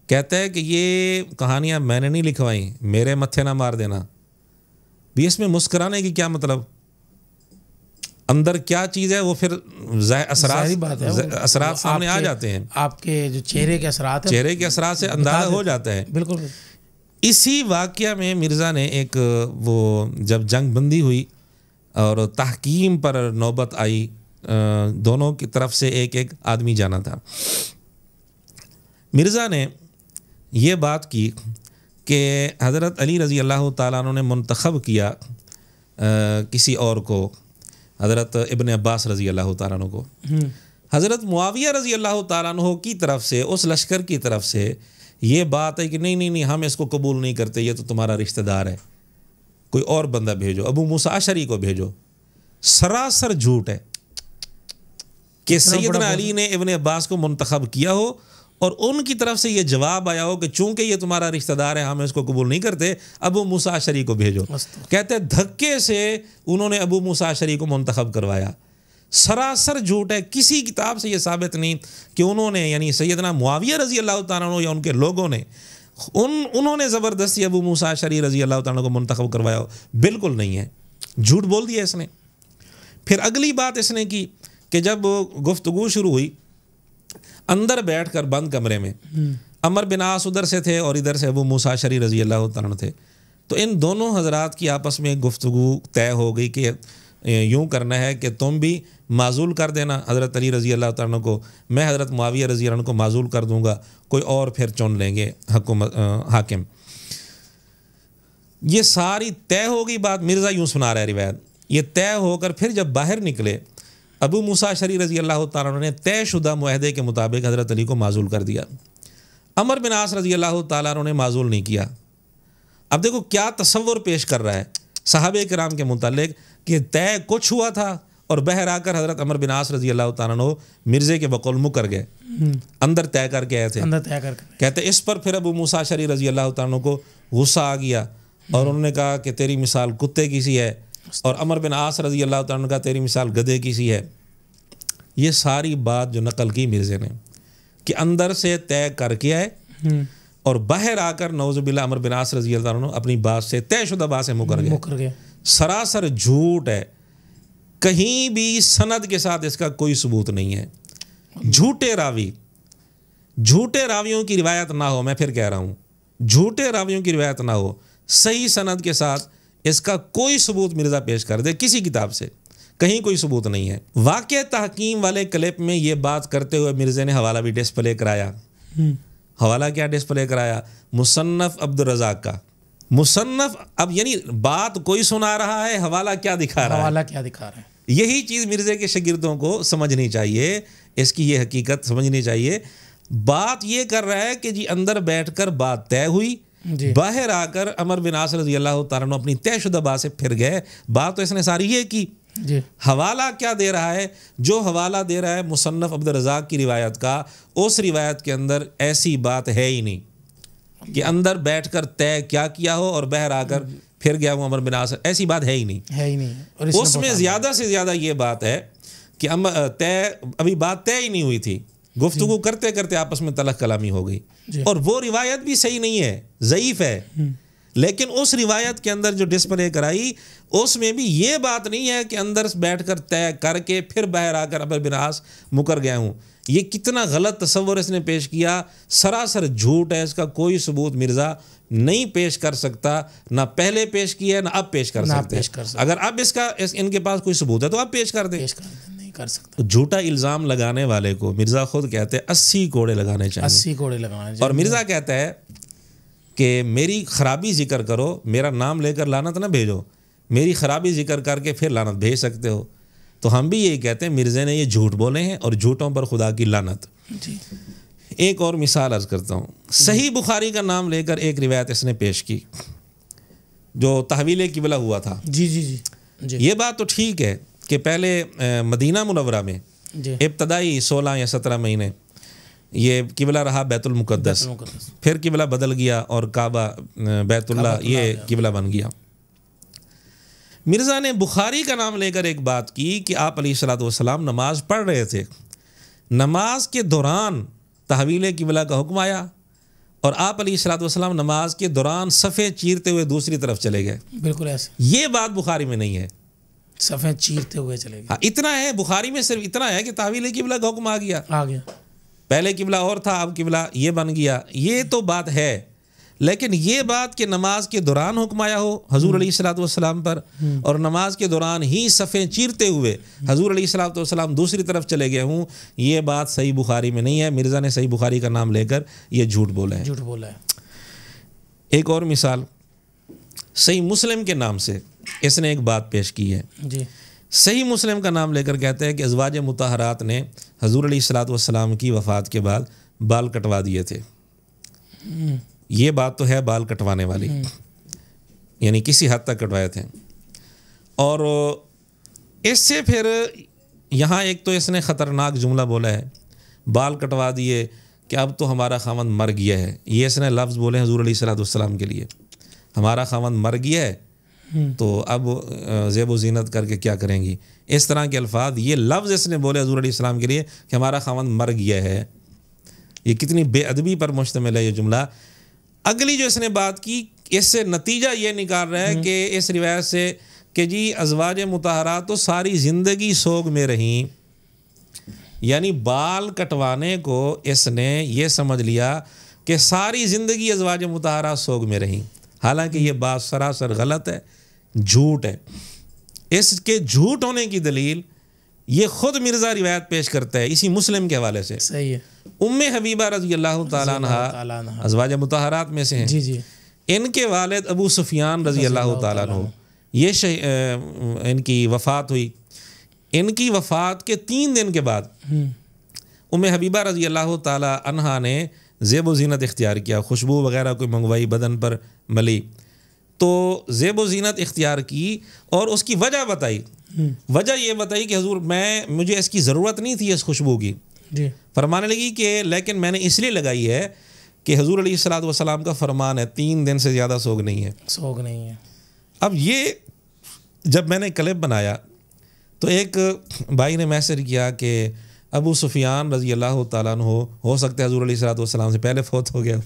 کہتا ہے کہ یہ کہانیاں میں نے نہیں لکھوائیں, میرے متھے نہ مار دینا. بھی اس میں مسکرانے کی کیا مطلب, اندر کیا چیز ہے وہ پھر اثرات سامنے آ جاتے ہیں. آپ کے جو چہرے کے اثرات سے اندازہ ہو جاتا ہے. بالکل. اسی واقعہ میں مرزا نے ایک وہ جب جنگ بندی ہوئی اور تحکیم پر نوبت آئی, دونوں کی طرف سے ایک آدمی جانا تھا. مرزا نے یہ بات کی کہ حضرت علی رضی اللہ تعالیٰ عنہ نے منتخب کیا کسی اور کو, حضرت ابن عباس رضی اللہ تعالیٰ عنہ کو. حضرت معاویہ رضی اللہ تعالیٰ عنہ کی طرف سے, اس لشکر کی طرف سے یہ بات ہے کہ نہیں ہم اس کو قبول نہیں کرتے, یہ تو تمہارا رشتہ دار ہے, کوئی اور بندہ بھیجو, ابو موسیٰ اشعری کو بھیجو. سراسر جھوٹ ہے کہ سیدنا علی نے ابن عباس کو منتخب کیا ہو اور ان کی طرف سے یہ جواب آیا ہو کہ چونکہ یہ تمہارا رشتہ دار ہے ہم اس کو قبول نہیں کرتے, ابو موسیٰ اشعری کو بھیجو. کہتے ہیں دھکے سے انہوں نے ابو موسیٰ اشعری کو منتخب کروایا. سراسر جھوٹ ہے, کسی کتاب سے یہ ثابت نہیں کہ انہوں نے یعنی سیدنا معاویہ رضی اللہ تعالیٰ عنہ یا ان کے لوگوں نے انہوں نے زبردستی ابو موسیٰ اشعری رضی اللہ تعالیٰ عنہ کو منتخب کروایا ہو. بالکل نہیں ہے, جھوٹ بول دیا اس نے. پھر اگلی بات اس نے کی کہ جب گفتگو شروع ہوئی اندر بیٹھ کر بند کمرے میں, عمر بن عاص ادھر سے تھے اور ادھر سے ابو موسیٰ اشعری رضی اللہ تعالیٰ عنہ تھے, تو ان دونوں حضرات کی آپس میں ایک گفتگو طے ہو گئی کہ یوں کرنا ہے کہ تم بھی معزول کر دینا حضرت علی رضی اللہ تعالیٰ عنہ کو، میں حضرت معاویہ رضی اللہ عنہ کو معزول کر دوں گا، کوئی اور پھر چن لیں گے حاکم۔ یہ ساری طے ہو گئی بات، مرزا یوں سنا رہا ہے روایت، یہ طے ہو کر پھر جب باہر نکلے ابو موسیٰ اشعری رضی اللہ تعالیٰ عنہ نے طے شدہ معاہدے کے مطابق حضرت علی کو معزول کر دیا، عمر بن عاص رضی اللہ تعالیٰ عنہ نے معزول نہیں کیا۔ اب دیکھو کیا تصور پیش کر رہا ہے صحابہ کرام کے متعلق کہ طے کچھ ہوا تھا اور باہر آ کر حضرت عمر بن عاص رضی اللہ تعالیٰ عنہ مرزے کے بقول مکر گئے، اندر طے کر کے آئے تھے۔ کہتے اس پر پھر ابو موسیٰ اشعری رضی اللہ تعالیٰ عنہ کو غصہ آ گیا اور انہوں نے کہا کہ تیری مثال کتے کی سی ہے، اور عمر بن عاص رضی اللہ تعالیٰ عنہ کا تیری مثال گدھے کی سی ہے۔ یہ ساری بات جو نقل کی مرزے نے کہ اندر سے طے کر کے آئے اور باہر آ کر نعوذ باللہ عمر بن عاص رضی اللہ عنہ اپنی بات سے طے شدہ بات سے مکر گئے۔ سراسر جھوٹ ہے، کہیں بھی سند کے ساتھ اس کا کوئی ثبوت نہیں ہے۔ جھوٹے راویوں کی روایت نہ ہو، میں پھر کہہ رہا ہوں جھوٹے راویوں کی روایت نہ ہو، صحیح سند کے ساتھ اس کا کوئی ثبوت مرزا پیش کر دے کسی کتاب سے، کہیں کوئی ثبوت نہیں ہے۔ واقع تحکیم والے کلپ میں یہ بات کرتے ہوئے مرزا نے حوالہ بھی ڈسپلے کرایا۔ حوالہ کیا ڈسپلے کرایا؟ مصنف عبد الرزاق کا۔ مصنف، اب یعنی بات کوئی سنا رہا ہے، حوالہ کیا دکھا رہا ہے؟ یہی چیز مرزے کے شاگردوں کو سمجھنی چاہیے، اس کی یہ حقیقت سمجھنی چاہیے۔ بات یہ کر رہا ہے کہ جی اندر بیٹھ کر بات طے ہوئی، باہر آ کر عمر بن عاص رضی اللہ تعالیٰ عنہ اپنی طے شدہ بات سے پھر گئے۔ بات تو اس نے ساری یہ کی۔ حوالہ کیا دے رہا ہے؟ جو حوالہ دے رہا ہے مصنف عبد الرزاق کی روایت کا، اس روایت کے اندر ایسی بات ہے ہی نہیں کہ اندر بیٹھ کر طے کیا ہو اور باہر آ کر پھر گیا ہوں عمر بن عاص، ایسی بات ہے ہی نہیں۔ اس میں زیادہ سے زیادہ یہ بات ہے کہ ابھی بات طے ہی نہیں ہوئی تھی، گفتگو کرتے کرتے آپس میں تلخ کلامی ہو گئی، اور وہ روایت بھی صحیح نہیں ہے، ضعیف ہے۔ لیکن اس روایت کے اندر جو ڈسپلے کرائی اس میں بھی یہ بات نہیں ہے کہ اندر بیٹھ کر طے کر کے پھر باہر آ کر عمر بن عاص مکر گیا ہوں۔ یہ کتنا غلط تصور اس نے پیش کیا، سراسر جھوٹ ہے، اس کا کوئی ثبوت مرزا نہیں پیش کر سکتا، نہ پہلے پیش کیا ہے نہ اب پیش کر سکتے۔ اگر اب ان کے پاس کوئی ثبوت ہے تو اب پیش کر دیں، نہیں کر سکتا۔ جھوٹا الزام لگانے والے کو مرزا خود کہتے ہیں 80 کوڑے لگانے چاہیے، 80 کوڑے لگانے چاہیے۔ اور مرزا کہتا ہے کہ میری خرابی ذکر کرو، میرا نام لے کر لعنت نہ بھیجو، میری خرابی ذکر کر کے پھر لعنت بھیج سکتے ہو۔ تو ہم بھی یہی کہتے ہیں مرزا نے یہ جھوٹ بولے ہیں اور جھوٹوں پر خدا کی لعنت۔ ایک اور مثال عرض کرتا ہوں، صحیح بخاری کا نام لے کر ایک روایت اس نے پیش کی جو تحویل قبلہ ہوا تھا۔ یہ بات تو ٹھیک ہے کہ پہلے مدینہ منورہ میں ابتدائی 16 یا 17 مہینے یہ قبلہ رہا بیت المقدس، پھر قبلہ بدل گیا اور کعبہ بیت اللہ یہ قبلہ بن گیا۔ مرزا نے بخاری کا نام لے کر ایک بات کی کہ آپ علیہ الصلوۃ والسلام نماز پڑھ رہے تھے، نماز کے دوران تحویل قبلہ کا حکم آیا اور آپ علیہ الصلوۃ والسلام نماز کے دوران صفیں چیرتے ہوئے دوسری طرف چلے گئے۔ بالکل ایسے، یہ بات بخاری میں نہیں ہے، صفیں چیرتے ہوئے چلے گئے۔ اتنا ہے بخاری میں، صرف اتنا ہے کہ تحویل قبلہ کا حکم آ گیا۔ پہلے قبلہ اور تھا، اب قبلہ یہ بن گیا، یہ تو بات ہے۔ لیکن یہ بات کہ نماز کے دوران حکم آیا ہو حضور علیہ الصلوۃ والسلام پر اور نماز کے دوران ہی صفیں چیرتے ہوئے حضور علیہ الصلوۃ والسلام دوسری طرف چلے گئے ہوں، یہ بات صحیح بخاری میں نہیں ہے۔ مرزا نے صحیح بخاری کا نام لے کر یہ جھوٹ بولا ہے۔ ایک اور مثال، صحیح مسلم کے نام سے اس نے ایک بات پیش کی ہے۔ صحیح مسلم کا نام لے کر کہتے ہیں کہ ازواج مطہرات نے حضور علیہ الصلوۃ والسلام کی وفات کے بعد بال کٹوا دیے تھے۔ یہ بات تو ہے بال کٹوانے والی، یعنی کسی حد تک کٹوائے تھے۔ اور اس سے پھر یہاں ایک تو اس نے خطرناک جملہ بولا ہے، بال کٹوا دیے کہ اب تو ہمارا خاوند مر گیا ہے۔ یہ اس نے لفظ بولے حضور علیہ الصلوۃ والسلام کے لیے، ہمارا خاوند مر گیا ہے تو اب زیب و زینت کر کے کیا کریں گی، اس طرح کے الفاظ، یہ لفظ اس نے بولے حضور علیہ السلام کے لیے کہ ہمارا خاوند مر گیا ہے۔ یہ کتنی بے ادبی پر مشتمل ہے یہ جملہ۔ اگلی جو اس نے بات کی، اس سے نتیجہ یہ نکال رہا ہے کہ اس روایت سے کہ جی ازواج مطہرات تو ساری زندگی سوگ میں رہیں، یعنی بال کٹوانے کو اس نے یہ سمجھ لیا کہ ساری زندگی ازواج مطہرات سوگ میں رہیں۔ حالانکہ یہ بات سراسر غلط ہے، جھوٹ ہے۔ اس کے جھوٹ ہونے کی دلیل یہ خود مرزا روایت پیش کرتا ہے اسی مسلم کے حوالے سے۔ صحیح ہے۔ ام حبیبہ رضی اللہ تعالیٰ عنہ ازواج مطہرات میں سے ہیں۔ جی جی۔ ان کے والد ابو سفیان رضی اللہ تعالیٰ عنہ، یہ ان کی وفات ہوئی۔ ان کی وفات کے 3 دن کے بعد ام حبیبہ رضی اللہ تعالیٰ عنہ نے زیب و زینت اختیار کیا، خوشبو وغیرہ کوئی منگوائی، بدن پر ملی، تو زیب و زینت اختیار کی اور اس کی وجہ بتائی۔ وجہ یہ بتائی کہ حضور مجھے اس کی ضرورت نہیں تھی اس خوشبو کی۔ جی۔ فرمانے لگی کہ لیکن میں نے اس لیے لگائی ہے کہ حضور علیہ الصلوۃ والسلام کا فرمان ہے 3 دن سے زیادہ سوگ نہیں ہے۔ سوگ نہیں ہے۔ اب یہ جب میں نے کلپ بنایا تو ایک بھائی نے میسج کیا کہ ابو سفیان رضی اللہ تعالیٰ عنہ ہو سکتا ہے حضور علیہ الصلوۃ والسلام سے پہلے فوت ہو گیا۔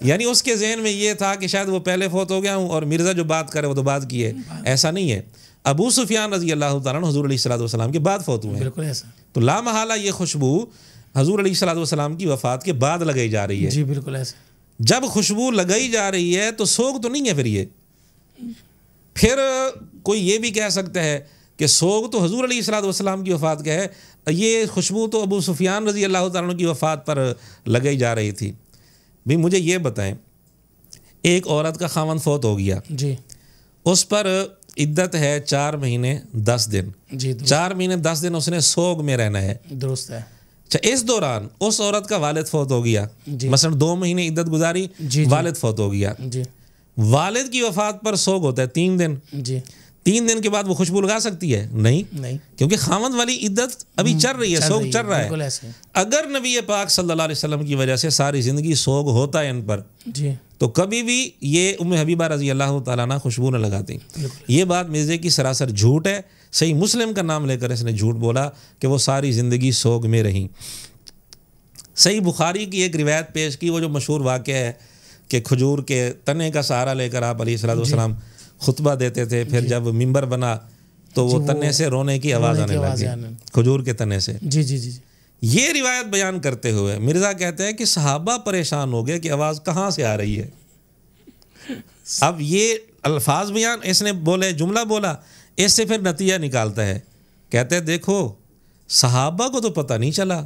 یعنی اس کے ذہن میں یہ تھا کہ شاید وہ پہلے فوت ہو گیا ہوں اور مرزا جو بات کرے وہ تو بات کی ہے۔ ایسا نہیں ہے، ابو سفیان رضی اللہ تعالیٰ عنہ حضور علیہ الصلوۃ والسلام کے بعد فوت ہوئے ہیں۔ بالکل ایسا۔ تو لا محالہ یہ خوشبو حضور علیہ الصلوۃ والسلام کی وفات کے بعد لگائی جا رہی ہے۔ جی بالکل ایسا۔ جب خوشبو لگائی جا رہی ہے تو سوگ تو نہیں ہے پھر کوئی یہ بھی کہہ سکتا ہے کہ سوگ تو حضور علیہ الصلوۃ والسلام کی وفات کا ہے، یہ خوشبو تو ابو سفیان رضی اللہ تعالیٰ عنہ کی وفات پر لگائی جا رہی تھی۔ بھی مجھے یہ بتائیں، ایک عورت کا خاوند فوت ہو گیا، جی، اس پر عدت ہے 4 مہینے 10 دن، جی 4 مہینے 10 دن اس نے سوگ میں رہنا ہے۔ درست ہے۔ اچھا، اس دوران اس عورت کا والد فوت ہو گیا، جی، مثلا 2 مہینے عدت گزاری، جی، والد فوت ہو گیا، جی، والد کی وفات پر سوگ ہوتا ہے 3 دن۔ جی 3 دن کے بعد وہ خوشبو لگا سکتی ہے؟ نہیں، نہیں، کیونکہ خاوند والی عدت ابھی چل رہی ہے، سوگ چل رہا بالکل ہے۔ ایسے۔ اگر نبی پاک صلی اللہ علیہ وسلم کی وجہ سے ساری زندگی سوگ ہوتا ہے ان پر، جی تو کبھی بھی یہ ام حبیبہ رضی اللہ تعالیٰ عنہ خوشبو نہ لگاتی۔ یہ بات مرزے کی سراسر جھوٹ ہے۔ صحیح مسلم کا نام لے کر اس نے جھوٹ بولا کہ وہ ساری زندگی سوگ میں رہیں۔ صحیح بخاری کی ایک روایت پیش کی، وہ جو مشہور واقعہ ہے کہ کھجور کے تنے کا سہارا لے کر آپ علیہ الصلوۃ والسلام خطبہ دیتے تھے، پھر جب ممبر بنا تو وہ تنے سے رونے کی آواز آنے لگی، کھجور کے تنے سے۔ جی جی جی۔ یہ روایت بیان کرتے ہوئے مرزا کہتے ہیں کہ صحابہ پریشان ہو گئے کہ آواز کہاں سے آ رہی ہے۔ اب یہ الفاظ بیان اس نے بولے، جملہ بولا، اس سے پھر نتیجہ نکالتا ہے، کہتے ہیں دیکھو صحابہ کو تو پتہ نہیں چلا،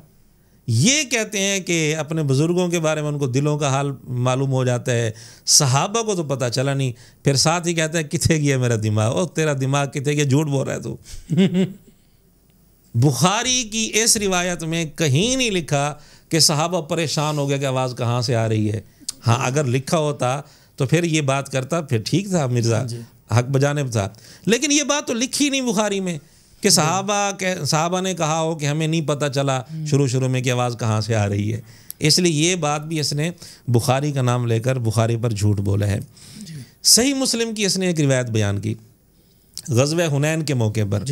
یہ کہتے ہیں کہ اپنے بزرگوں کے بارے میں ان کو دلوں کا حال معلوم ہو جاتا ہے، صحابہ کو تو پتہ چلا نہیں، پھر ساتھ ہی کہتا ہے کتنے گیا میرا دماغ، او تیرا دماغ کتنے گیا، جھوٹ بول رہا ہے تو۔ بخاری کی اس روایت میں کہیں نہیں لکھا کہ صحابہ پریشان ہو گیا کہ آواز کہاں سے آ رہی ہے۔ ہاں اگر لکھا ہوتا تو پھر یہ بات کرتا، پھر ٹھیک تھا، مرزا حق بجانب تھا، لیکن یہ بات تو لکھی نہیں بخاری میں کہ صحابہ نے کہا ہو کہ ہمیں نہیں پتہ چلا شروع میں کہ آواز کہاں سے آ رہی ہے۔ اس لیے یہ بات بھی اس نے بخاری کا نام لے کر بخاری پر جھوٹ بولا ہے۔ صحیح مسلم کی اس نے ایک روایت بیان کی غزوہ حنین کے موقع پر،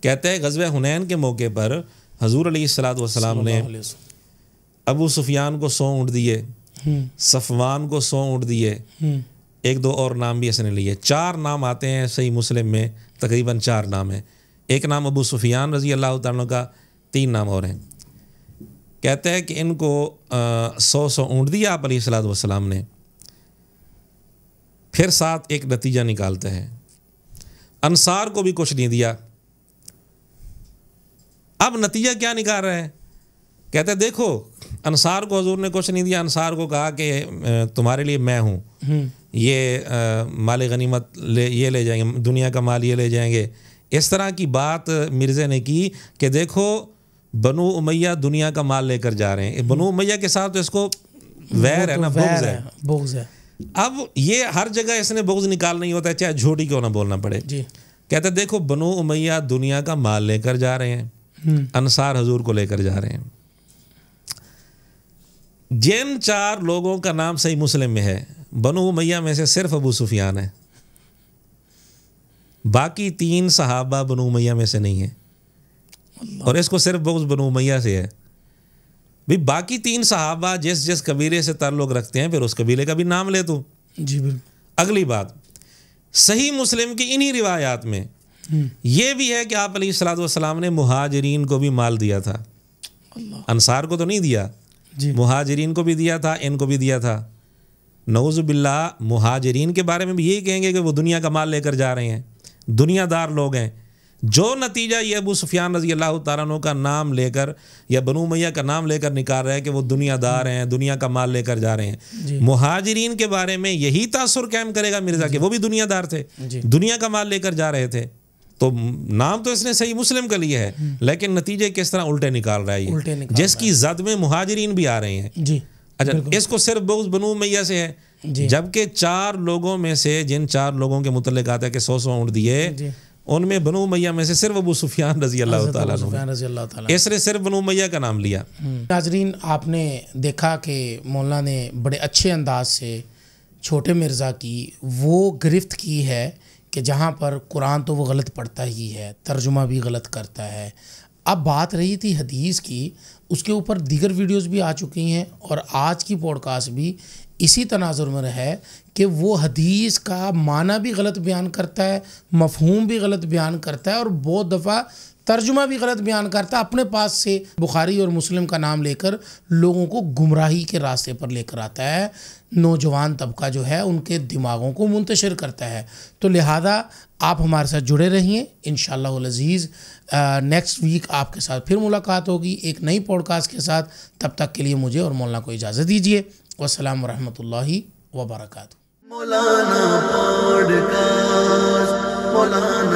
کہتے ہیں غزوہ حنین کے موقع پر حضور علیہ الصلوۃ والسلام نے ابو سفیان کو 100 اونٹ دیے، صفوان کو 100 اونٹ دیے، 1-2 اور نام بھی اس نے لیے، 4 نام آتے ہیں صحیح مسلم میں، تقریباً 4 نام ہیں۔ ایک نام ابو سفیان رضی اللہ تعالیٰ کا، 3 نام اور ہیں۔ کہتے ہیں کہ ان کو 100 اونٹ دیا آپ علیہ الصلوۃ والسلام نے، پھر ساتھ ایک نتیجہ نکالتا ہے، انصار کو بھی کچھ نہیں دیا۔ اب نتیجہ کیا نکال رہا ہے؟ کہتے ہیں دیکھو انصار کو حضور نے کچھ نہیں دیا، انصار کو کہا کہ تمہارے لیے میں ہوں، یہ مال غنیمت یہ لے جائیں گے، دنیا کا مال یہ لے جائیں گے۔ اس طرح کی بات مرزا نے کی کہ دیکھو بنو امیہ دنیا کا مال لے کر جا رہے ہیں، بنو امیہ کے ساتھ تو اس کو ویر ہے نا، بغض ہے۔ اب یہ ہر جگہ اس نے بغض نکالنا ہی ہوتا ہے، چاہے جھوٹی کیوں نہ بولنا پڑے۔ کہتے دیکھو بنو امیہ دنیا کا مال لے کر جا رہے ہیں، انصار حضور کو لے کر جا رہے ہیں۔ جن 4 لوگوں کا نام صحیح مسلم میں ہے، بنو امیہ میں سے صرف ابو سفیان ہے، باقی 3 صحابہ بنو امیہ میں سے نہیں ہیں، اور اس کو صرف بغض بنو امیہ سے ہے۔ بھی باقی 3 صحابہ جس قبیلے سے تعلق رکھتے ہیں، پھر اس قبیلے کا بھی نام لے تو۔ جی بالکل۔ اگلی بات، صحیح مسلم کی انہی روایات میں یہ بھی ہے کہ آپ علیہ الصلوۃ والسلام نے مہاجرین کو بھی مال دیا تھا، انصار کو تو نہیں دیا، مہاجرین کو بھی دیا تھا، ان کو بھی دیا تھا۔ نعوذ باللہ مہاجرین کے بارے میں بھی یہی کہیں گے کہ وہ دنیا کا مال لے کر جا رہے ہیں، دنیا دار لوگ ہیں. جو نتیجہ یہ ابو سفیان رضی اللہ تعالیٰ عنہ کا نام لے کر یا بنو امیہ کا نام لے کر نکال رہا ہے کہ وہ دنیا دار ہیں، دنیا کا مال لے کر جا رہے ہیں. مہاجرین کے بارے میں یہی تاثر قائم کرے گا مرزا کہ وہ بھی دنیا دار تھے، دنیا کا مال لے کر جا رہے تھے. تو نام تو اس نے صحیح مسلم کا لیا ہے، لیکن نتیجے کس طرح الٹے نکال رہا ہے یہ، جس کی زد میں مہاجرین بھی آ رہے ہیں. اچھا اس کو صرف بغض بنو امیہ سے ہے، جبکہ 4 لوگوں میں سے جن 4 لوگوں کے متعلق آتا ہے کہ 100 اونٹ دیے، ان میں بنو امیہ میں سے صرف ابو سفیان رضی اللہ تعالیٰ عنہ، اس نے صرف بنو امیہ کا نام لیا. ناظرین آپ نے دیکھا کہ مولانا نے بڑے اچھے انداز سے چھوٹے مرزا کی وہ گرفت کی ہے کہ جہاں پر قرآن تو وہ غلط پڑھتا ہی ہے، ترجمہ بھی غلط کرتا ہے. اب بات رہی تھی حدیث کی، اس کے اوپر دیگر ویڈیوز بھی آ چکی ہیں، اور آج کی پوڈ کاسٹ بھی اسی تناظر میں ہے کہ وہ حدیث کا معنی بھی غلط بیان کرتا ہے، مفہوم بھی غلط بیان کرتا ہے، اور بہت دفعہ ترجمہ بھی غلط بیان کرتا ہے، اپنے پاس سے بخاری اور مسلم کا نام لے کر لوگوں کو گمراہی کے راستے پر لے کر آتا ہے، نوجوان طبقہ جو ہے ان کے دماغوں کو منتشر کرتا ہے. تو لہذا آپ ہمارے ساتھ جڑے رہیے، انشاءاللہ العزیز نیکسٹ ویک آپ کے ساتھ پھر ملاقات ہوگی ایک نئی پوڈ کاسٹ کے ساتھ. تب تک کے لیے مجھے اور مولانا کو اجازت دیجیے. والسلام ورحمۃ اللہ وبرکاتہ. مولانا پوڈکاسٹ مولانا